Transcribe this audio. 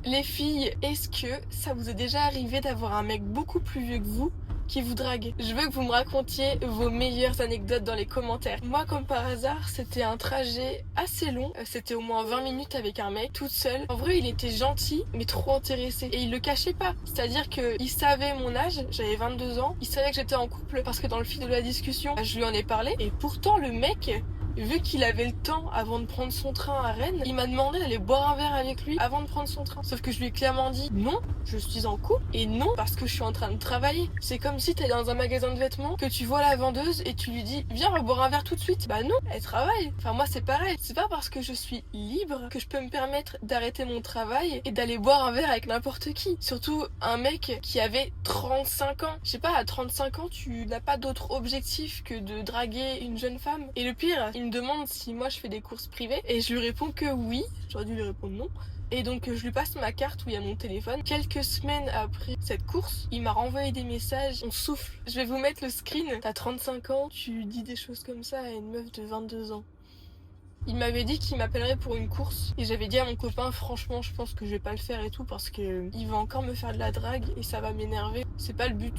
Les filles, est-ce que ça vous est déjà arrivé d'avoir un mec beaucoup plus vieux que vous qui vous drague? Je veux que vous me racontiez vos meilleures anecdotes dans les commentaires. Moi, comme par hasard, c'était un trajet assez long. C'était au moins 20 minutes avec un mec, toute seule. En vrai, il était gentil, mais trop intéressé. Et il le cachait pas. C'est-à-dire qu'il savait mon âge, j'avais 22 ans. Il savait que j'étais en couple parce que dans le fil de la discussion, je lui en ai parlé. Et pourtant, le mec, vu qu'il avait le temps avant de prendre son train à Rennes, il m'a demandé d'aller boire un verre avec lui avant de prendre son train. Sauf que je lui ai clairement dit non, je suis en couple et non parce que je suis en train de travailler. C'est comme si t'es dans un magasin de vêtements, que tu vois la vendeuse et tu lui dis viens, on va boire un verre tout de suite. Bah non, elle travaille. Enfin moi c'est pareil. C'est pas parce que je suis libre que je peux me permettre d'arrêter mon travail et d'aller boire un verre avec n'importe qui. Surtout un mec qui avait 35 ans. Je sais pas, à 35 ans, tu n'as pas d'autre objectif que de draguer une jeune femme. Et le pire, il me demande si moi je fais des courses privées et je lui réponds que oui. J'aurais dû lui répondre non. Et donc je lui passe ma carte où il y a mon téléphone. Quelques semaines après cette course, il m'a renvoyé des messages. On souffle. Je vais vous mettre le screen. T'as 35 ans, tu dis des choses comme ça à une meuf de 22 ans. Il m'avait dit qu'il m'appellerait pour une course et j'avais dit à mon copain franchement je pense que je vais pas le faire et tout parce que il va encore me faire de la drague et ça va m'énerver. C'est pas le but.